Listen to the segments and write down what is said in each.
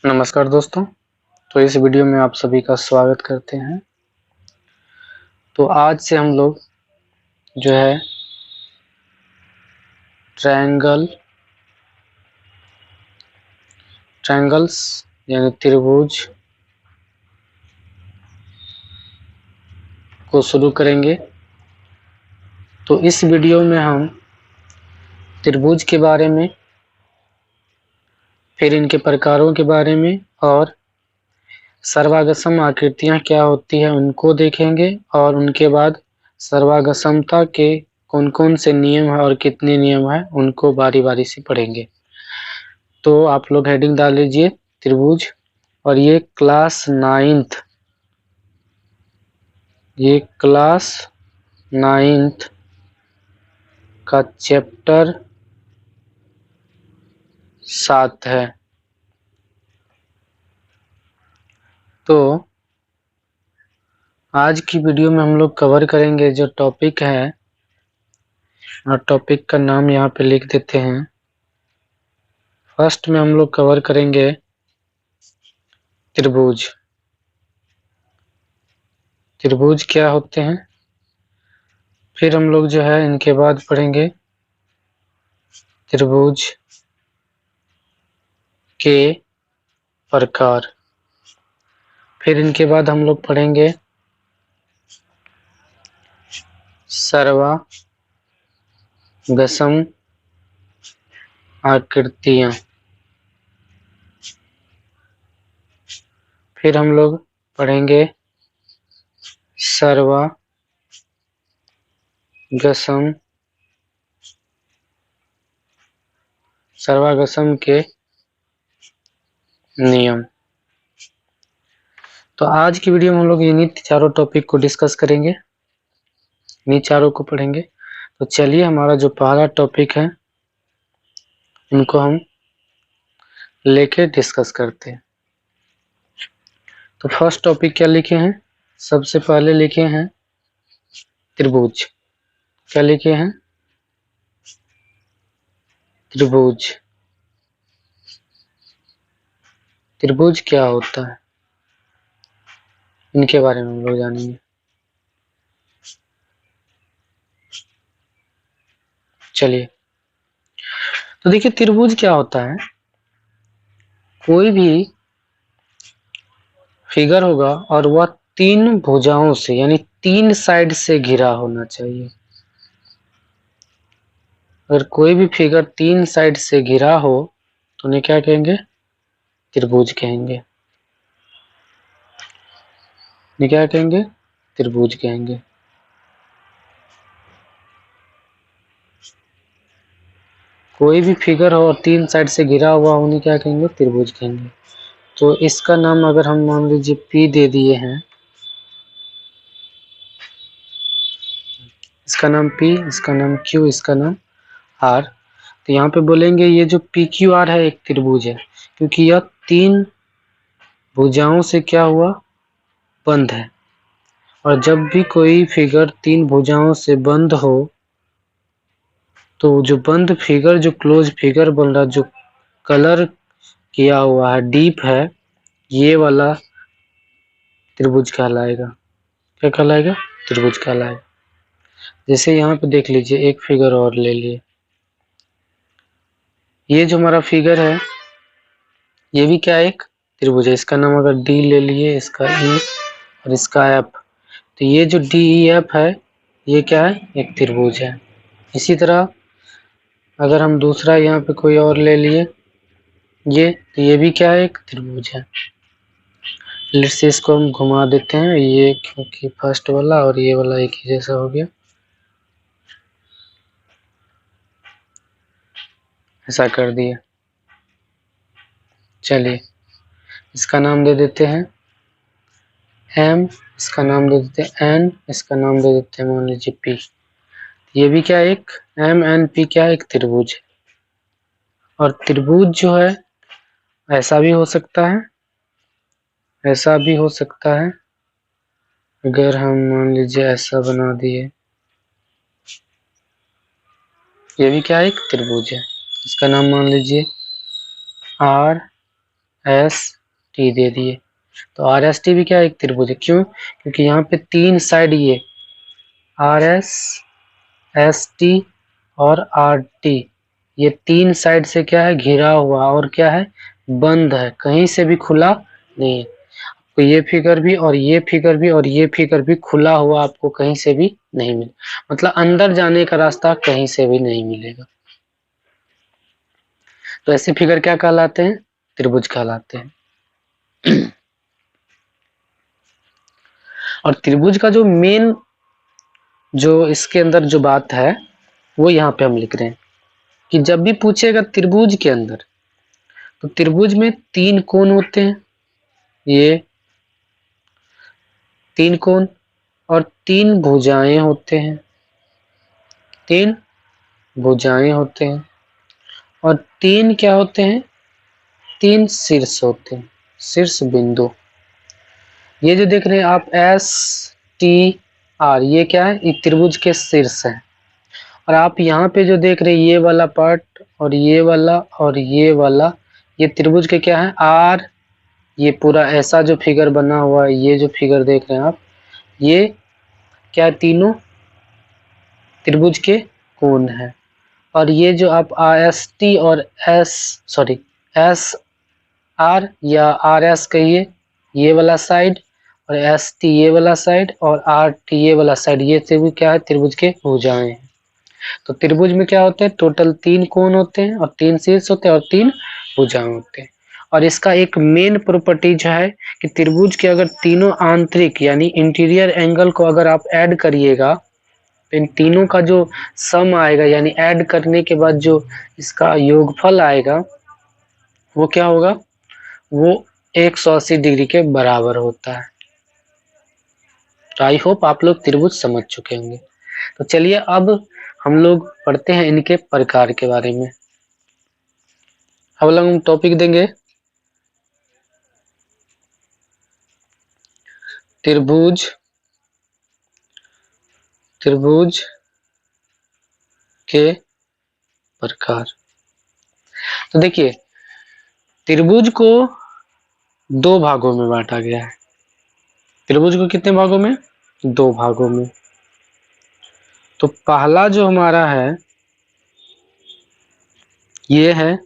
नमस्कार दोस्तों। तो इस वीडियो में आप सभी का स्वागत करते हैं। तो आज से हम लोग जो है ट्रायंगल्स यानी त्रिभुज को शुरू करेंगे। तो इस वीडियो में हम त्रिभुज के बारे में, फिर इनके प्रकारों के बारे में और सर्वागसम आकृतियां क्या होती है उनको देखेंगे, और उनके बाद सर्वागसमता के कौन कौन से नियम है और कितने नियम है उनको बारी बारी से पढ़ेंगे। तो आप लोग हेडिंग डाल लीजिए त्रिभुज, और ये क्लास नाइन्थ का चैप्टर 7 है। तो आज की वीडियो में हम लोग कवर करेंगे जो टॉपिक है, और टॉपिक का नाम यहाँ पे लिख देते हैं। फर्स्ट में हम लोग कवर करेंगे त्रिभुज। त्रिभुज क्या होते हैं, फिर हम लोग जो है इनके बाद पढ़ेंगे त्रिभुज के प्रकार, फिर इनके बाद हम लोग पढ़ेंगे सर्वागसम आकृतियां, फिर हम लोग पढ़ेंगे सर्वागसम के नियम। तो आज की वीडियो में हम लोग इन्हीं चारों टॉपिक को डिस्कस करेंगे, इन्हीं चारों को पढ़ेंगे। तो चलिए हमारा जो पहला टॉपिक है इनको हम लेके डिस्कस करते हैं। तो फर्स्ट टॉपिक क्या लिखे हैं, सबसे पहले लिखे हैं त्रिभुज। क्या लिखे हैं, त्रिभुज। त्रिभुज क्या होता है इनके बारे में हम लोग जानेंगे। चलिए, तो देखिए त्रिभुज क्या होता है। कोई भी फिगर होगा और वह 3 भुजाओं से यानी 3 साइड से घिरा होना चाहिए। अगर कोई भी फिगर 3 साइड से घिरा हो तो उन्हें क्या कहेंगे, त्रिभुज कहेंगे। इन्हें क्या कहेंगे, त्रिभुज कहेंगे। कोई भी फिगर हो और 3 साइड से घिरा हुआ हो उन्हें क्या कहेंगे, त्रिभुज कहेंगे। तो इसका नाम अगर हम मान लीजिए P दे दिए हैं, इसका नाम P, इसका नाम Q, इसका नाम R। तो यहाँ पे बोलेंगे ये जो PQR है एक त्रिभुज है, क्योंकि यह 3 भुजाओं से क्या हुआ, बंद है। और जब भी कोई फिगर 3 भुजाओं से बंद हो तो जो बंद फिगर, जो क्लोज फिगर बन रहा, जो कलर किया हुआ है, डीप है, ये वाला त्रिभुज कहलाएगा। क्या कहलाएगा, त्रिभुज कहलाएगा। जैसे यहाँ पे देख लीजिए, एक फिगर और ले लिए। ये जो हमारा फिगर है ये भी क्या, एक त्रिभुज है। इसका नाम अगर डी ले लिए, इसका ई और इसका एफ, तो ये जो डी ई एफ है ये क्या है, एक त्रिभुज है। इसी तरह अगर हम दूसरा यहाँ पे कोई और ले लिए, ये तो ये भी क्या है, एक त्रिभुज है। लेट्स से इसको हम घुमा देते हैं, ये क्योंकि फर्स्ट वाला और ये वाला एक ही जैसा हो गया, ऐसा कर दिया। चलिए इसका नाम दे देते हैं M, इसका नाम दे देते हैं N, इसका नाम दे देते हैं मान लीजिए P। ये भी क्या, एक MNP क्या, एक त्रिभुज है। और त्रिभुज जो है ऐसा भी हो सकता है, ऐसा भी हो सकता है। अगर हम मान लीजिए ऐसा बना दिए, ये भी क्या, एक त्रिभुज है। इसका नाम मान लीजिए एस टी दे दिए। तो आर एस टी भी क्या है, एक त्रिभुज है। क्यों? क्योंकि यहाँ पे तीन साइड, ये आर एस, एस टी और आर टी, ये तीन साइड से क्या है, घिरा हुआ और क्या है, बंद है, कहीं से भी खुला नहीं है। तो ये फिगर भी और ये फिगर भी और ये फिगर भी खुला हुआ आपको कहीं से भी नहीं मिले, मतलब अंदर जाने का रास्ता कहीं से भी नहीं मिलेगा। तो ऐसे फिगर क्या कहलाते हैं, त्रिभुज कहलाते हैं। और त्रिभुज का जो मेन, जो इसके अंदर जो बात है वो यहाँ पे हम लिख रहे हैं कि जब भी पूछेगा त्रिभुज के अंदर, तो त्रिभुज में तीन कोण होते हैं, ये तीन कोण, और तीन भुजाएं होते हैं, तीन भुजाएं होते हैं, और तीन क्या होते हैं, तीन शीर्ष होते हैं, शीर्ष बिंदु। ये जो देख रहे हैं आप एस टी आर, ये क्या है, ये त्रिभुज के शीर्ष है। और आप यहाँ पे जो देख रहे हैं ये वाला पार्ट और ये वाला और ये वाला, ये त्रिभुज के क्या है, आर, ये पूरा ऐसा जो फिगर बना हुआ है, ये जो फिगर देख रहे हैं आप, ये क्या, तीनों त्रिभुज के कोण है। और ये जो आप एस टी और एस आर या आर एस कहिए, ये वाला साइड, और एस टी ये वाला साइड, और आर टी ये वाला साइड, ये सभी क्या है, त्रिभुज के भुजाएं हैं। तो त्रिभुज में क्या होते हैं, टोटल तीन कोण होते हैं और तीन शीर्ष होते हैं और तीन भुजाएं होते हैं। और इसका एक मेन प्रॉपर्टी जो है कि त्रिभुज के अगर तीनों आंतरिक यानी इंटीरियर एंगल को अगर आप ऐड करिएगा, तो इन तीनों का जो सम आएगा, यानी ऐड करने के बाद जो इसका योगफल आएगा, वो क्या होगा, वो 180 डिग्री के बराबर होता है। तो आई होप आप लोग त्रिभुज समझ चुके होंगे। तो चलिए अब हम लोग पढ़ते हैं इनके प्रकार के बारे में। अब लोग हम टॉपिक देंगे त्रिभुज, त्रिभुज के प्रकार। तो देखिए त्रिभुज को दो भागों में बांटा गया है। त्रिभुज को कितने भागों में, दो भागों में। तो पहला जो हमारा है ये है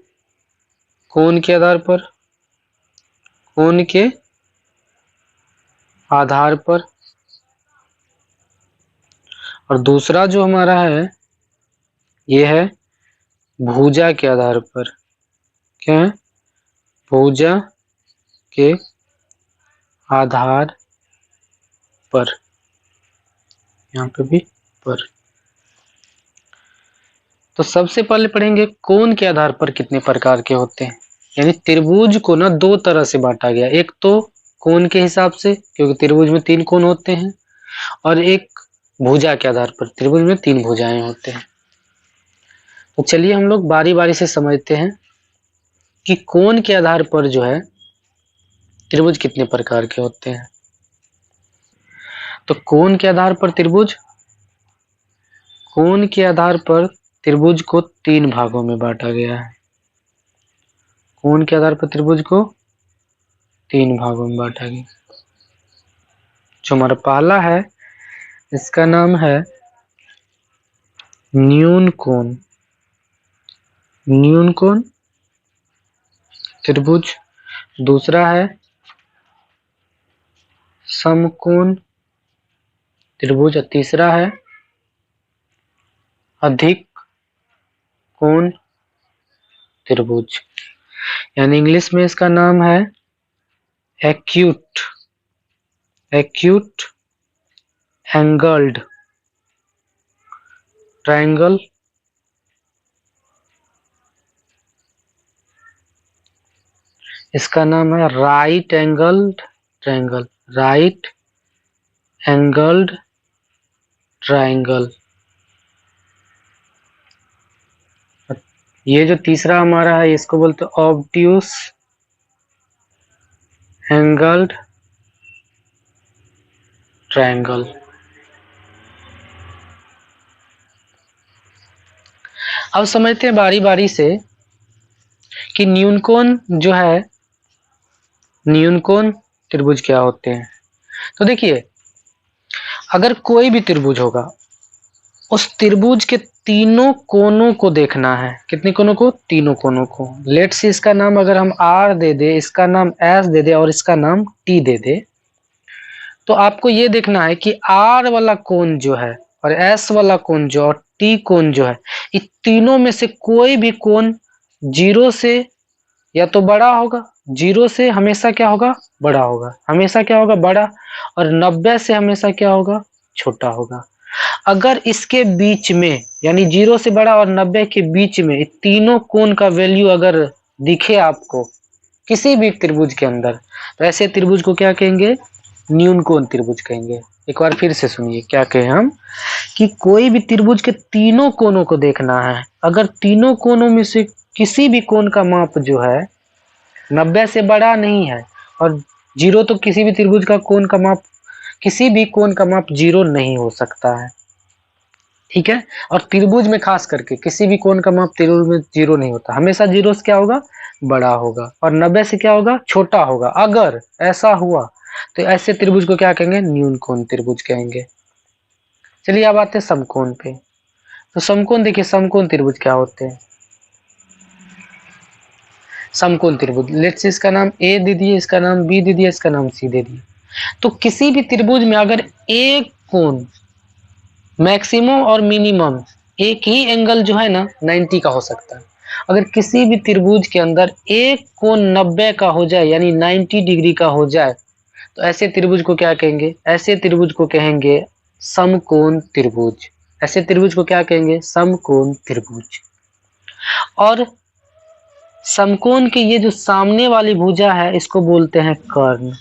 कोण के आधार पर, कोण के आधार पर। और दूसरा जो हमारा है ये है भुजा के आधार पर। क्या है, भुजा के आधार पर, यहाँ पे भी पर। तो सबसे पहले पढ़ेंगे कोण के आधार पर कितने प्रकार के होते हैं। यानी त्रिभुज को ना दो तरह से बांटा गया, एक तो कोण के हिसाब से क्योंकि त्रिभुज में तीन कोण होते हैं, और एक भुजा के आधार पर, त्रिभुज में तीन भुजाएं होते हैं। तो चलिए हम लोग बारी बारी से समझते हैं कि कोण के आधार पर जो है त्रिभुज कितने प्रकार के होते हैं। तो कोण के आधार पर त्रिभुज, कोण के आधार पर त्रिभुज को तीन भागों में बांटा गया है। कोण के आधार पर त्रिभुज को तीन भागों में बांटा गया। जो हमारा पहला है इसका नाम है न्यून कोण, न्यून कोण त्रिभुज। दूसरा है समकोण त्रिभुज, और तीसरा है अधिक कोण त्रिभुज। यानी इंग्लिश में इसका नाम है एक्यूट, एक्यूट एंगल्ड ट्रायंगल, इसका नाम है right angled triangle, right angled triangle. ये जो तीसरा हमारा है इसको बोलते हैं ऑब्ट्यूस एंगल्ड ट्रायंगल। अब समझते हैं बारी बारी से कि न्यून कोण जो है न्यूनकोण त्रिभुज क्या होते हैं? तो देखिए, अगर कोई भी त्रिभुज होगा, उस त्रिभुज के तीनों कोनों को देखना है। कितने कोनों को? तीनों कोनों को। लेट्स से इसका नाम अगर हम आर दे दे, इसका नाम एस दे दे और इसका नाम टी दे दे, तो आपको ये देखना है कि आर वाला कोण जो है और एस वाला कोण जो और टी कोण जो है, इन तीनों में से कोई भी कोण जीरो से या तो बड़ा होगा, जीरो से हमेशा क्या होगा? बड़ा होगा। हमेशा क्या होगा? बड़ा। और 90 से हमेशा क्या होगा? छोटा होगा। अगर इसके बीच में, यानी 0 से बड़ा और 90 के बीच में तीनों कोण का वैल्यू अगर दिखे आपको किसी भी त्रिभुज के अंदर, तो ऐसे त्रिभुज को क्या कहेंगे? न्यूनकोण त्रिभुज कहेंगे। एक बार फिर से सुनिए, क्या कहें हम कि कोई भी त्रिभुज के तीनों कोनों को देखना है। अगर तीनों कोनों में से किसी भी कोण का माप जो है 90 से बड़ा नहीं है और 0, तो किसी भी त्रिभुज का कोण का माप, किसी भी कोण का माप 0 नहीं हो सकता है। ठीक है? और त्रिभुज में खास करके किसी भी कोण का माप त्रिभुज में 0 नहीं होता। हमेशा 0 से क्या होगा? बड़ा होगा। और 90 से क्या होगा? छोटा होगा। अगर ऐसा हुआ तो ऐसे त्रिभुज को क्या कहेंगे? न्यूनकोण त्रिभुज कहेंगे। चलिए अब आते हैं समकोण पे। तो समकोण देखिए, समकोण त्रिभुज क्या होते हैं? समकोण त्रिभुज, लेट्स से इसका नाम ए दे दिए, इसका नाम बी दे दिया, इसका नाम सी दे दिया। तो किसी भी त्रिभुज में अगर एक कोण मैक्सिमम और मिनिमम एक ही एंगल जो है ना 90 का हो सकता है। अगर किसी भी त्रिभुज के अंदर एक कोण 90 का हो जाए, यानी 90 डिग्री का हो जाए, तो ऐसे त्रिभुज को क्या कहेंगे? ऐसे त्रिभुज को कहेंगे समकोण त्रिभुज। ऐसे त्रिभुज को क्या कहेंगे? समकोण त्रिभुज। और समकोण के ये जो सामने वाली भुजा है, इसको बोलते हैं कर्ण।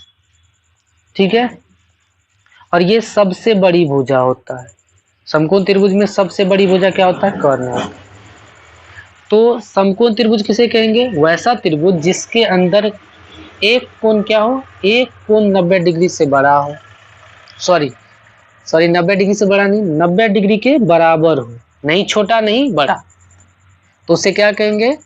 ठीक है? और ये सबसे बड़ी भुजा होता है। समकोण त्रिभुज में सबसे बड़ी भुजा क्या होता है? कर्ण होता है। तो समकोण त्रिभुज किसे कहेंगे? वैसा त्रिभुज जिसके अंदर एक कोण क्या हो? एक कोण 90 डिग्री से बड़ा हो। सॉरी 90 डिग्री से बड़ा नहीं, 90 डिग्री के बराबर हो। नहीं छोटा नहीं बड़ा, तो उसे क्या कहेंगे?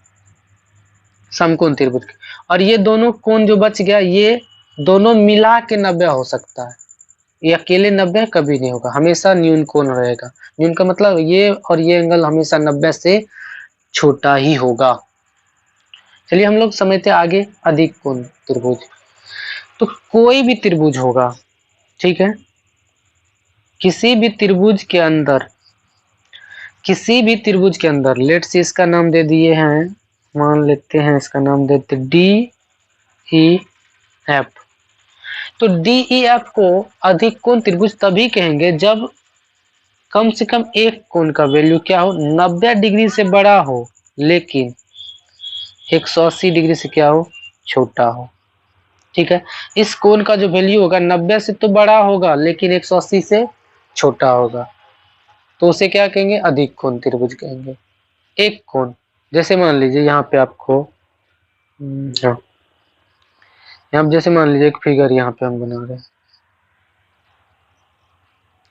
समकोण त्रिभुज। और ये दोनों कोण जो बच गया, ये दोनों मिला के 90 हो सकता है। ये अकेले 90 कभी नहीं होगा, हमेशा न्यून कोण रहेगा। न्यून का मतलब ये और ये एंगल हमेशा 90 से छोटा ही होगा। चलिए हम लोग समझते हैं आगे अधिक कोण त्रिभुज। तो कोई भी त्रिभुज होगा, ठीक है, किसी भी त्रिभुज के अंदर, किसी भी त्रिभुज के अंदर, लेट्स से इसका नाम दे दिए हैं, मान लेते हैं इसका नाम देते डी ई एफ। तो डी ई एफ को अधिक कोण त्रिभुज तभी कहेंगे जब कम से कम एक कोण का वैल्यू क्या हो? 90 डिग्री से बड़ा हो, लेकिन 180 डिग्री से क्या हो? छोटा हो। ठीक है? इस कोण का जो वैल्यू होगा 90 से तो बड़ा होगा, लेकिन 180 से छोटा होगा, तो उसे क्या कहेंगे? अधिक कोण त्रिभुज कहेंगे। एक कोण, जैसे मान लीजिए यहाँ पे आपको हाँ, यहाँ जैसे मान लीजिए एक फिगर यहाँ पे हम बना रहे हैं।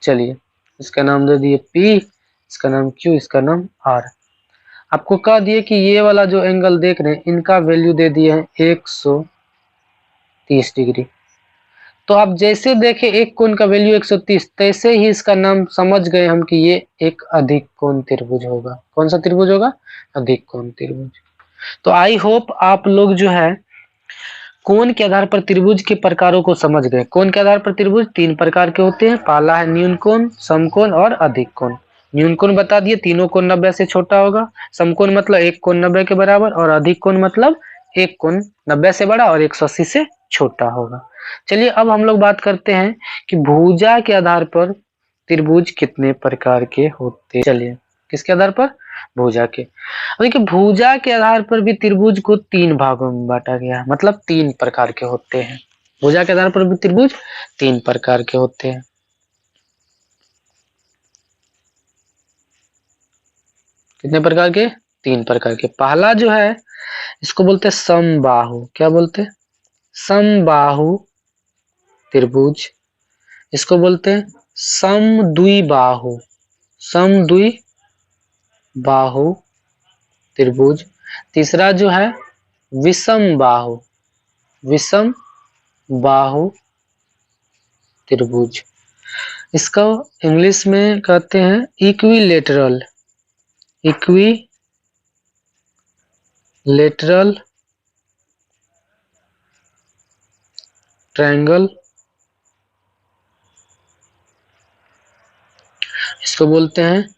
चलिए इसका नाम दे दिए P, इसका नाम Q, इसका नाम R। आपको कह दिए कि ये वाला जो एंगल देख रहे हैं, इनका वैल्यू दे दिए हैं 130 डिग्री। तो आप जैसे देखे एक कोण का वैल्यू 130, तैसे ही इसका नाम समझ गए हम कि ये एक अधिक कोण त्रिभुज होगा। कौन सा त्रिभुज होगा? अधिक कोण त्रिभुज। तो आई होप आप लोग जो है कोण के आधार पर त्रिभुज के प्रकारों को समझ गए। कोण के आधार पर त्रिभुज 3 प्रकार के होते हैं। पहला है न्यून कोण, समकोण और अधिक कोण। न्यून कोण बता दिए, तीनों कोण 90 से छोटा होगा। समकोण मतलब एक कोण 90 के बराबर, और अधिक कोण मतलब एक कोण 90 से बड़ा और 180 से छोटा होगा। चलिए अब हम लोग बात करते हैं कि भुजा के आधार पर त्रिभुज कितने प्रकार के होते हैं। चलिए किसके आधार पर? भुजा के। देखिए भुजा के आधार पर भी त्रिभुज को 3 भागों में बांटा गया है, मतलब 3 प्रकार के होते हैं। भुजा के आधार पर भी त्रिभुज 3 प्रकार के होते हैं। कितने प्रकार के? 3 प्रकार के। पहला जो है इसको बोलते हैं समबाहु। क्या बोलते हैं? समबाहु त्रिभुज। इसको बोलते हैं समद्विबाहु। समद्विबाहु त्रिभुज। तीसरा जो है विषम बाहु। विषम बाहु त्रिभुज। इसका इंग्लिश में कहते हैं इक्विलेटरल, इक्विलेटरल ट्रायंगल। इसको बोलते हैं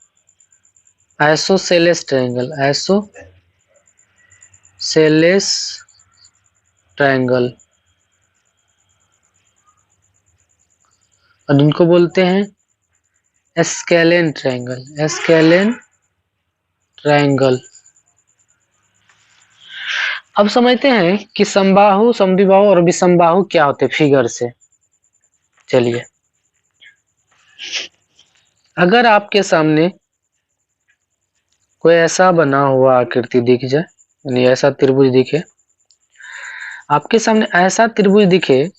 आइसोसेलेस ट्रायंगल, आइसोसेलेस ट्रायंगल। और इनको बोलते हैं स्केलेन ट्रायंगल, स्केलेन ट्रायंगल। अब समझते हैं कि समबाहु, समद्विबाहु और विषमबाहु क्या होते हैं फिगर से। चलिए, अगर आपके सामने कोई ऐसा बना हुआ आकृति दिख जाए, यानी ऐसा त्रिभुज दिखे, आपके सामने ऐसा त्रिभुज दिखे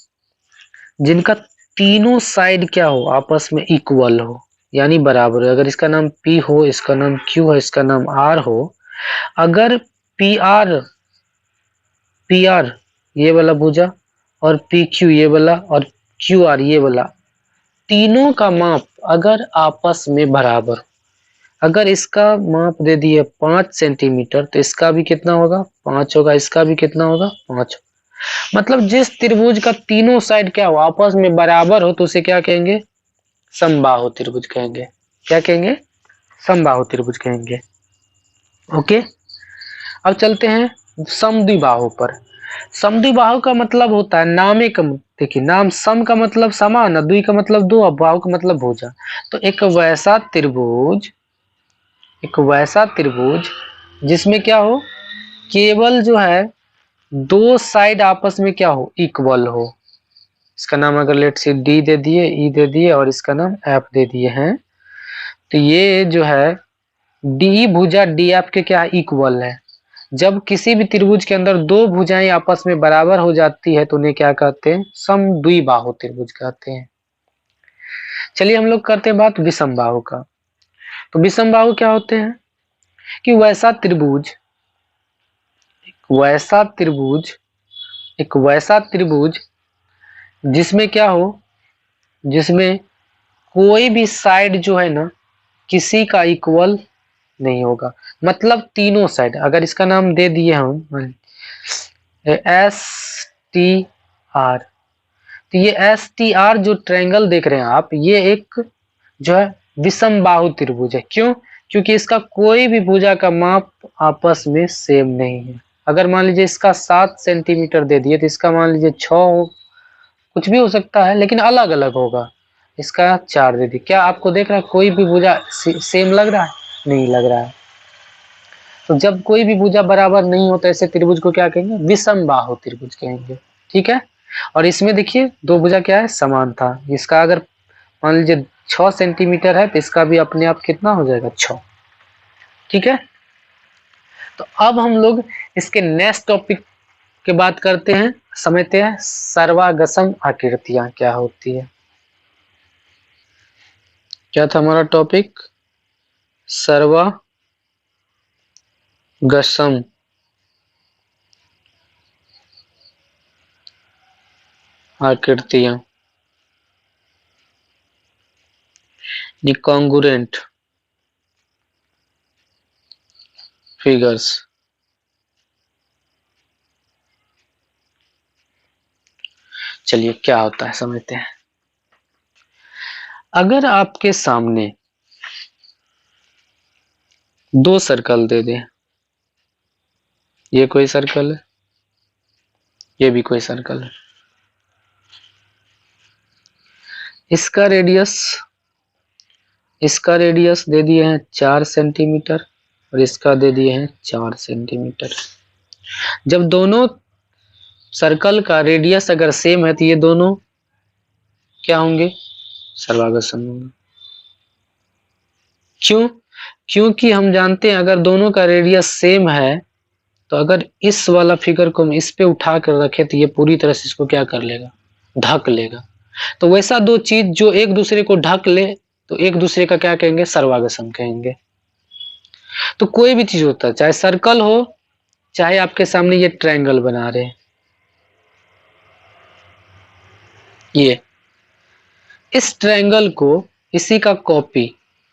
जिनका तीनों साइड क्या हो, आपस में इक्वल हो, यानी बराबर हो। अगर इसका नाम P हो, इसका नाम Q हो, इसका नाम R हो, अगर PR ये वाला भुजा और PQ ये वाला और QR ये वाला, तीनों का माप अगर आपस में बराबर, अगर इसका माप दे दिए 5 सेंटीमीटर तो इसका भी कितना होगा, 5 होगा, इसका भी कितना होगा, 5। मतलब जिस त्रिभुज का तीनों साइड क्या हो, आपस में बराबर हो, तो उसे क्या कहेंगे, समबाहु त्रिभुज कहेंगे। क्या कहेंगे, समबाहु त्रिभुज कहेंगे। ओके, अब चलते हैं समद्विबाहु पर। समद्विबाहु का मतलब होता है नामे का, देखिए नाम सम का मतलब समान, द्वि का मतलब दो, और बाहु का मतलब भुजा। तो एक वैसा त्रिभुज जिसमें क्या हो, केवल जो है दो साइड आपस में क्या हो, इक्वल हो। इसका नाम अगर लेट से डी दे दिए, ई दे दिए और इसका नाम एफ दे दिए हैं, तो ये जो है डी भुजा डी एफ के क्या इक्वल है। जब किसी भी त्रिभुज के अंदर दो भुजाएं आपस में बराबर हो जाती है तो उन्हें क्या कहते हैं, समद्विबाहु त्रिभुज कहते हैं। चलिए हम लोग करते हैं बात विषमबाहु का। तो विषमबाहु क्या होते हैं कि एक वैसा त्रिभुज जिसमें क्या हो, जिसमें कोई भी साइड जो है ना किसी का इक्वल नहीं होगा। मतलब तीनों साइड, अगर इसका नाम दे दिए हम STR, तो ये STR जो ट्रायंगल देख रहे हैं आप, ये एक जो है विषमबाहु त्रिभुज है। क्यों, क्योंकि इसका कोई भी भुजा का माप आपस में सेम नहीं है। अगर मान लीजिए इसका 7 सेंटीमीटर दे दिए तो इसका मान लीजिए 6 हो, कुछ भी हो सकता है, लेकिन अलग अलग होगा। इसका 4 दे दी, क्या आपको देख रहा है कोई भी भुजा सेम लग रहा है, नहीं लग रहा है। तो जब कोई भी भुजा बराबर नहीं होता ऐसे त्रिभुज को क्या कहेंगे, विषमबाहु त्रिभुज कहेंगे। ठीक है, और इसमें देखिए दो भुजा क्या है, समान था। इसका अगर मान लीजिए 6 सेंटीमीटर है तो इसका भी अपने आप कितना हो जाएगा, 6। ठीक है, तो अब हम लोग इसके नेक्स्ट टॉपिक की बात करते हैं, समझते हैं सर्वागसम आकृतियां क्या होती है। क्या था हमारा टॉपिक, सर्वागसम आकृतियां, कॉन्ग्रुएंट फिगर्स। चलिए क्या होता है समझते हैं। अगर आपके सामने दो सर्कल दे दें, ये कोई सर्कल है, ये भी कोई सर्कल है, इसका रेडियस दे दिए हैं 4 सेंटीमीटर और इसका दे दिए हैं 4 सेंटीमीटर। जब दोनों सर्कल का रेडियस अगर सेम है तो ये दोनों क्या होंगे, सर्वागसम होंगे। क्यों, क्योंकि हम जानते हैं अगर दोनों का रेडियस सेम है तो अगर इस वाला फिगर को हम इस पे उठा कर रखे तो ये पूरी तरह से इसको क्या कर लेगा, ढक लेगा। तो वैसा दो चीज जो एक दूसरे को ढक ले तो एक दूसरे का क्या कहेंगे, सर्वागसम कहेंगे। तो कोई भी चीज होता है, चाहे सर्कल हो चाहे आपके सामने ये ट्रायंगल बना रहे हैं, ये इस ट्रायंगल को इसी का कॉपी,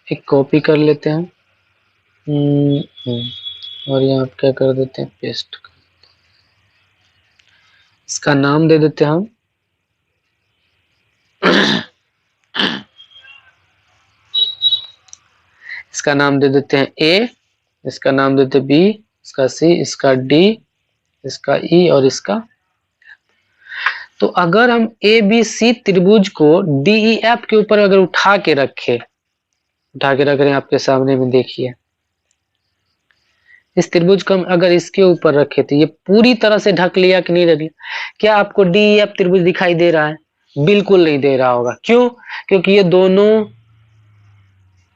एक कॉपी कर लेते हैं और यहाँ क्या कर देते हैं, पेस्ट। इसका नाम दे देते हैं हम इसका नाम दे देते हैं ए, इसका नाम देते हैं बी, इसका सी, इसका डी, इसका ई और इसका। तो अगर हम ए बी सी त्रिभुज को डी ई एफ के ऊपर अगर उठा के रख रहे हैं आपके सामने में, देखिए इस त्रिभुज को हम अगर इसके ऊपर रखे तो ये पूरी तरह से ढक लिया कि नहीं ढक लिया? क्या आपको डी ई एफ त्रिभुज दिखाई दे रहा है? बिल्कुल नहीं दे रहा होगा। क्यों? क्योंकि ये दोनों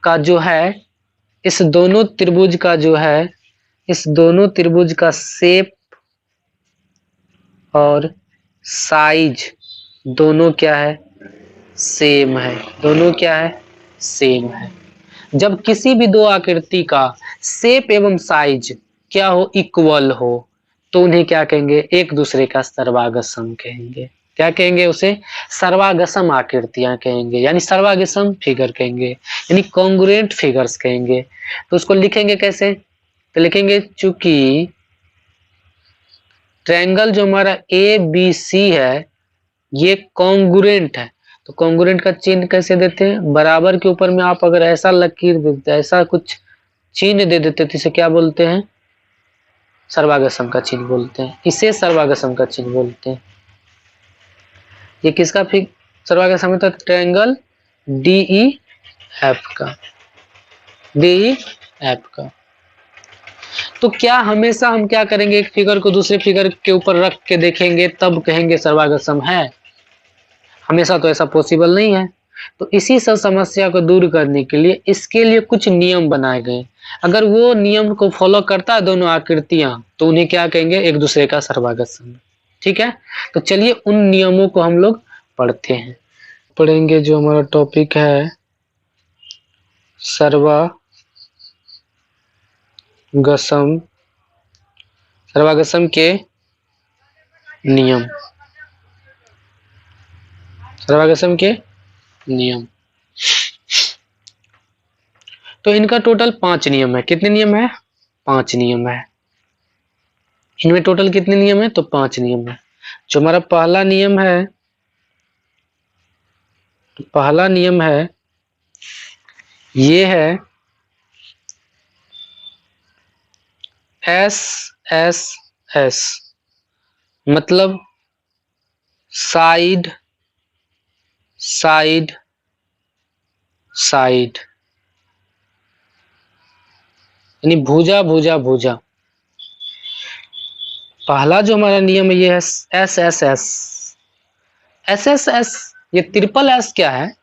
का जो है, इस दोनों त्रिभुज का जो है, इस दोनों त्रिभुज का शेप और साइज दोनों क्या है, सेम है। दोनों क्या है, सेम है। जब किसी भी दो आकृति का शेप एवं साइज क्या हो, इक्वल हो, तो उन्हें क्या कहेंगे, एक दूसरे का सर्वागसम कहेंगे। क्या कहेंगे उसे? सर्वागसम आकृतियां कहेंगे, यानी सर्वागसम फिगर कहेंगे, यानी कॉन्ग्रुएंट फिगर्स कहेंगे। तो उसको लिखेंगे कैसे? तो लिखेंगे चूंकि ट्रायंगल जो हमारा ए बी सी है ये कॉन्ग्रुएंट है, तो कॉन्ग्रुएंट का चिन्ह कैसे देते हैं? बराबर के ऊपर में आप अगर ऐसा लकीर देते, ऐसा कुछ चिन्ह दे देते तो इसे क्या बोलते हैं? सर्वागसम का चिन्ह बोलते हैं। इसे सर्वागसम का चिन्ह बोलते हैं। ये किसका सर्वागसम है? तो ट्रायंगल डी ई एफ का, डी ई एफ का। तो क्या हमेशा हम क्या करेंगे, एक फिगर को दूसरे फिगर के ऊपर रख के देखेंगे तब कहेंगे सर्वागसम है? हमेशा तो ऐसा पॉसिबल नहीं है। तो इसी सब समस्या को दूर करने के लिए इसके लिए कुछ नियम बनाए गए। अगर वो नियम को फॉलो करता है दोनों आकृतियां, तो उन्हें क्या कहेंगे, एक दूसरे का सर्वागसम। ठीक है, तो चलिए उन नियमों को हम लोग पढ़ते हैं। पढ़ेंगे जो हमारा टॉपिक है सर्वागसम, सर्वागसम के नियम, सर्वागसम के नियम। तो इनका टोटल 5 नियम है। कितने नियम है? 5 नियम है। इनमें टोटल कितने नियम है? तो 5 नियम है। जो हमारा पहला नियम है, पहला नियम है ये है एस एस एस, मतलब साइड साइड साइड, यानी भुजा भुजा भुजा। पहला जो हमारा नियम है ये है S S S. S S S, ये ट्रिपल एस क्या है?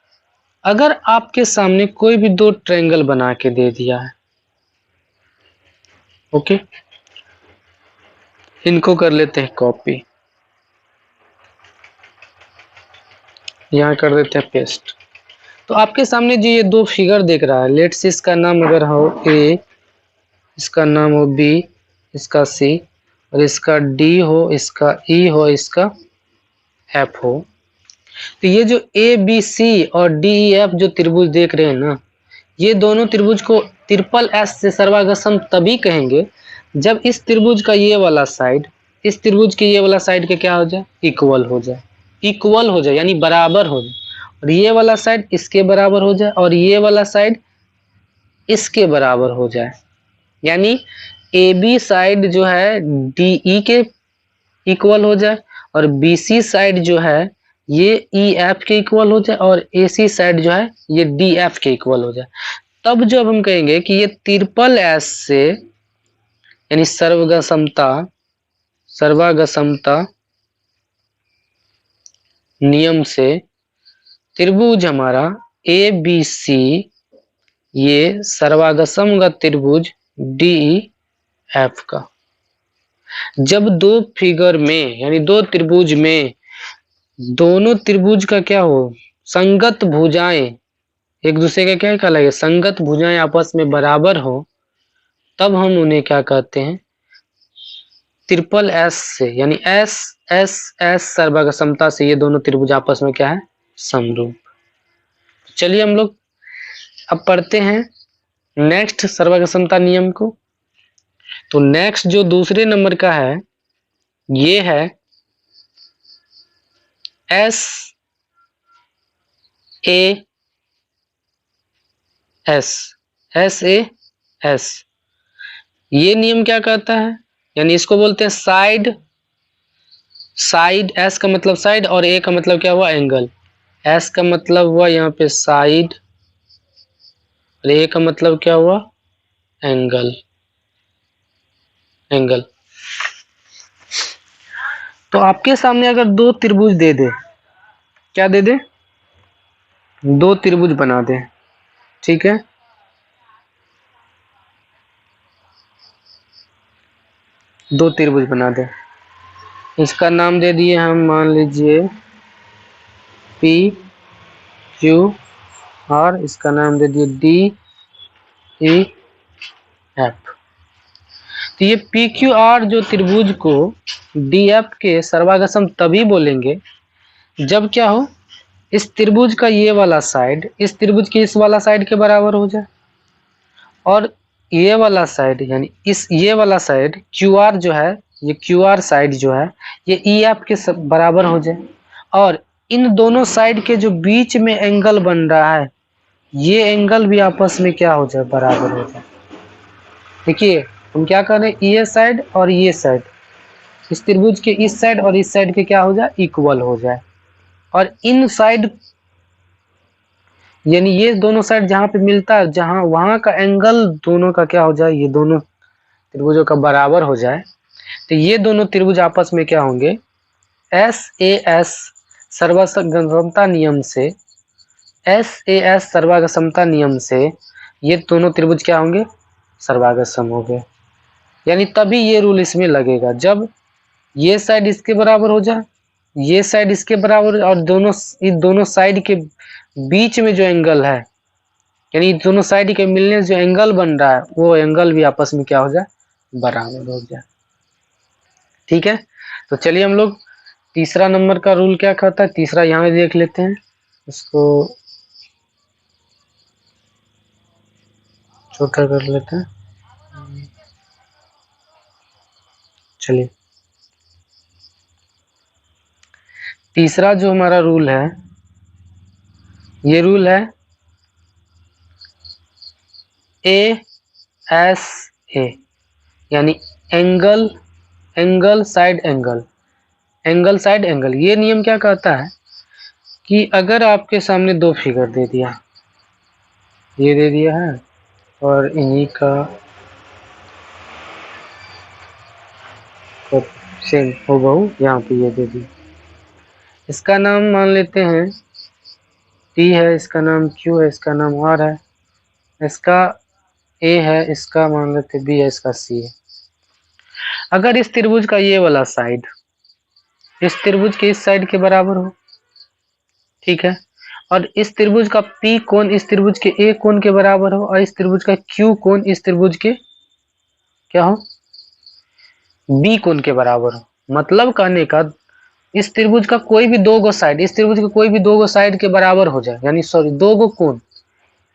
अगर आपके सामने कोई भी दो ट्रायंगल बना के दे दिया है, ओके, इनको कर लेते हैं कॉपी, यहाँ कर देते हैं पेस्ट। तो आपके सामने जो ये दो फिगर दिख रहा है, लेट्स इसका नाम अगर हो ए, इसका नाम हो बी, इसका सी, और इसका डी हो, इसका ई हो, इसका एफ हो। तो ये जो ए बी सी और डी ई एफ जो त्रिभुज देख रहे हैं ना, ये दोनों त्रिभुज को ट्रिपल एस से सर्वागसम तभी कहेंगे जब इस त्रिभुज का ये वाला साइड इस त्रिभुज के ये वाला साइड के क्या हो जाए, इक्वल हो जाए। इक्वल हो जाए यानी बराबर हो जाए, और ये वाला साइड इसके बराबर हो जाए, और ये वाला साइड इसके बराबर हो जाए। यानी ए बी साइड जो है डी ई के इक्वल हो जाए, और बी सी साइड जो है ये ई एफ के इक्वल हो जाए, और ए सी साइड जो है ये डी एफ के इक्वल हो जाए। तब जब हम कहेंगे कि ये ट्रिपल एस से, यानी सर्वागसमता, सर्वागसमता नियम से त्रिभुज हमारा ए बी सी ये सर्वागसम का त्रिभुज डी ई एफ का। जब दो फिगर में, यानी दो त्रिभुज में, दोनों त्रिभुज का क्या हो, संगत भुजाएं एक दूसरे का क्या कहलाएगा, संगत भुजाएं आपस में बराबर हो, तब हम उन्हें क्या कहते हैं, ट्रिपल एस से, यानी एस एस एस सर्वांग समता से ये दोनों त्रिभुज आपस में क्या है, समरूप। चलिए हम लोग अब पढ़ते हैं नेक्स्ट सर्वांग समता नियम को। तो नेक्स्ट जो दूसरे नंबर का है ये है S A S, S A S. ये नियम क्या कहता है, यानी इसको बोलते हैं साइड, साइड एस का मतलब साइड और ए का मतलब क्या हुआ, एंगल। एस का मतलब हुआ यहाँ पे साइड और ए का मतलब क्या हुआ, एंगल, एंगल। तो आपके सामने अगर दो त्रिभुज दे दे, क्या दे दे, दो त्रिभुज बना दे, ठीक है। दो त्रिभुज बना दे, इसका नाम दे दिए हम, मान लीजिए पी क्यू और इसका नाम दे दिए डी ई एफ। तो ये पी क्यू आर जो त्रिभुज को डी एफ के सर्वागसम तभी बोलेंगे जब क्या हो, इस त्रिभुज का ये वाला साइड इस त्रिभुज के इस वाला साइड के बराबर हो जाए और ये वाला साइड यानी इस ये वाला साइड क्यू आर जो है, ये क्यू आर साइड जो है ये ई एफ के बराबर हो जाए और इन दोनों साइड के जो बीच में एंगल बन रहा है ये एंगल भी आपस में क्या हो जाए, बराबर हो जाए। देखिए हम क्या कर रहे हैं, ये साइड और ये साइड इस त्रिभुज के इस साइड और इस साइड के क्या हो जाए, इक्वल हो जाए। और इन साइड यानी ये दोनों साइड जहां पे मिलता है जहां वहां का एंगल दोनों का क्या हो जाए, ये दोनों त्रिभुजों का बराबर हो जाए। तो ये दोनों त्रिभुज आपस में क्या होंगे, एस ए एस सर्वागमता नियम से, एस ए एस सर्वागमता नियम से ये दोनों त्रिभुज क्या होंगे, सर्वागसम हो गए। यानी तभी ये रूल इसमें लगेगा जब ये साइड इसके बराबर हो जाए, ये साइड इसके बराबर और दोनों इस दोनों साइड के बीच में जो एंगल है यानी दोनों साइड के मिलने से जो एंगल बन रहा है वो एंगल भी आपस में क्या हो जाए, बराबर हो जाए। ठीक है, तो चलिए हम लोग तीसरा नंबर का रूल क्या कहता है, तीसरा यहाँ देख लेते हैं, इसको छोटा कर लेते हैं। चलिए तीसरा जो हमारा रूल है ये रूल है ए एस ए, यानी angle angle side angle, angle side angle. ये नियम क्या कहता है कि अगर आपके सामने दो फिगर दे दिया, ये दे दिया है और इन्हीं का सेम हो बहु यहाँ पे ये दे दिया, इसका नाम मान लेते हैं P है, इसका नाम Q है, इसका नाम R है, इसका A है, इसका मान लेते B है, इसका C है। अगर इस त्रिभुज का ये वाला साइड इस त्रिभुज के इस साइड के बराबर हो, ठीक है, और इस त्रिभुज का P कोण इस त्रिभुज के A कोण के बराबर हो और इस त्रिभुज का Q कोण इस त्रिभुज के क्या हो, B कोण के बराबर हो। मतलब कहने का इस त्रिभुज का कोई भी दो गो साइड इस त्रिभुज के कोई भी दो गो साइड के बराबर हो जाए, यानी सॉरी दो गो कोण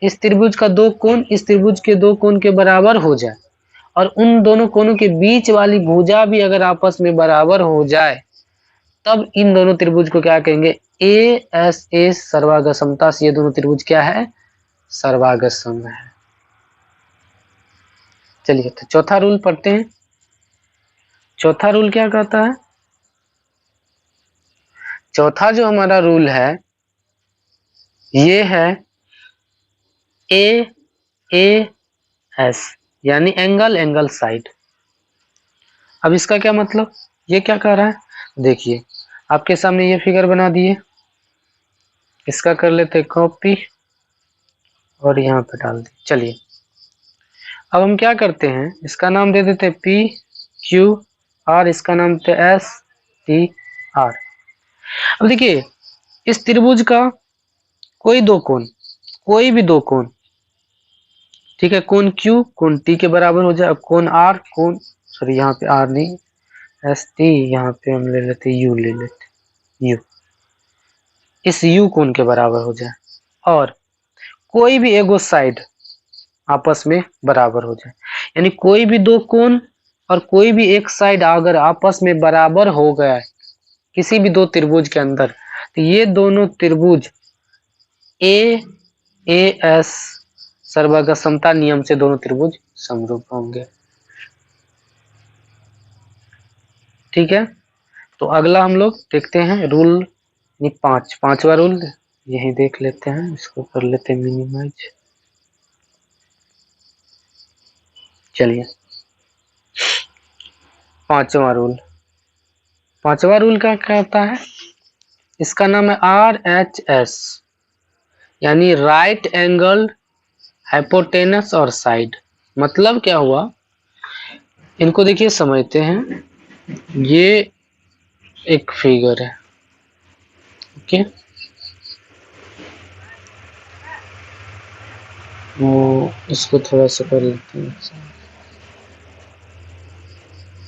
इस त्रिभुज का दो कोण इस त्रिभुज के दो कोण के बराबर हो जाए और उन दोनों कोणों के बीच वाली भुजा भी अगर आपस में बराबर हो जाए तब इन दोनों त्रिभुज को क्या कहेंगे, ए एस ए सर्वागसमता से ये दोनों त्रिभुज क्या है, सर्वागसम है। चलिए तो चौथा रूल पढ़ते हैं। चौथा रूल क्या कहता है, चौथा जो हमारा रूल है ये है ए ए एस, यानी एंगल एंगल साइड। अब इसका क्या मतलब, ये क्या कह रहा है, देखिए आपके सामने ये फिगर बना दिए, इसका कर लेते कॉपी और यहाँ पे डाल दी। चलिए अब हम क्या करते हैं, इसका नाम दे देते P Q R, इसका नाम देते S T R। अब देखिए इस त्रिभुज का कोई दो कोण कोई भी दो कोण, ठीक है, कोण Q कोण T के बराबर हो जाए, अब कोण R कोण सॉरी यहाँ पे R नहीं एस टी, यहाँ पे हम ले लेते यू, ले लेते यू, इस यू कोण के बराबर हो जाए और कोई भी एगो साइड आपस में बराबर हो जाए, यानी कोई भी दो कोण और कोई भी एक साइड अगर आपस में बराबर हो गया है किसी भी दो त्रिभुज के अंदर, तो ये दोनों त्रिभुज ए एस सर्वगा समता नियम से दोनों त्रिभुज समरूप होंगे। ठीक है, तो अगला हम लोग देखते हैं रूल पांचवा रूल, यही देख लेते हैं, इसको कर लेते हैं मिनिमाइज। चलिए पांचवा रूल क्या कहता है, इसका नाम है RHS, यानी राइट एंगल हाइपोटेनस और साइड। मतलब क्या हुआ, इनको देखिए समझते हैं, ये एक फिगर है, ओके, वो इसको थोड़ा सा कर लेते हैं,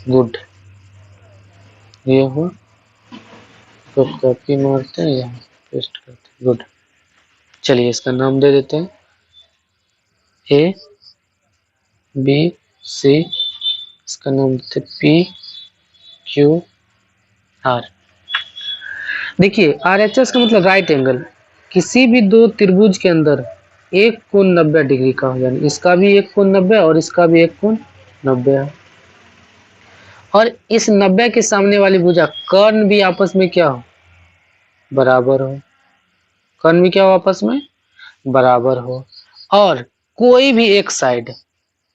गुड, ये हो तो कॉपी मारते हैं, यहाँ पेस्ट करते हैं, गुड। चलिए इसका नाम दे देते हैं ए बी सी, इसका नाम देते P Q R। देखिए RHS का मतलब राइट एंगल, किसी भी दो त्रिभुज के अंदर एक कोण 90 डिग्री का हो, यानी इसका भी एक कोण 90 और इसका भी एक कोण 90 है, और इस 90 के सामने वाली भुजा कर्ण भी आपस में क्या हो, बराबर हो, कर्ण भी क्या हो आपस में बराबर हो, और कोई भी एक साइड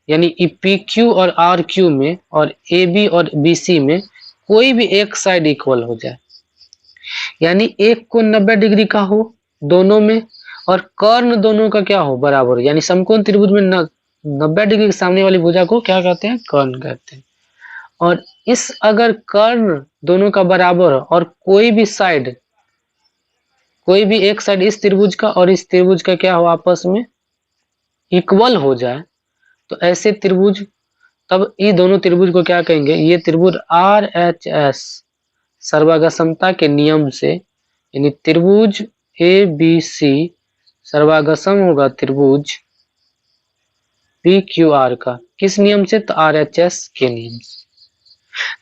यानी PQ और RQ में और AB और BC में कोई भी एक साइड इक्वल हो जाए, यानी एक कोण 90 डिग्री का हो दोनों में और कर्ण दोनों का क्या हो, बराबर हो, यानी समकोण त्रिभुज में 90 डिग्री के सामने वाली भुजा को क्या कहते हैं, कर्ण कहते हैं। और इस अगर कर्ण दोनों का बराबर हो और कोई भी एक साइड इस त्रिभुज का और इस त्रिभुज का क्या हो, आपस में इक्वल हो जाए, तो ऐसे त्रिभुज, तब ये दोनों त्रिभुज को क्या कहेंगे, ये त्रिभुज RHS सर्वागा समता के नियम से, यानी त्रिभुज ABC सर्वागसम होगा त्रिभुज PQR का, किस नियम से, तो RHS के नियम से।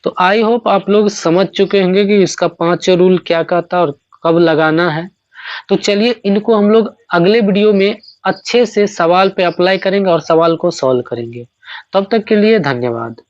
तो आई होप आप लोग समझ चुके होंगे कि इसका 5 रूल क्या कहता है और कब लगाना है। तो चलिए इनको हम लोग अगले वीडियो में अच्छे से सवाल पे अप्लाई करेंगे और सवाल को सॉल्व करेंगे। तब तक के लिए धन्यवाद।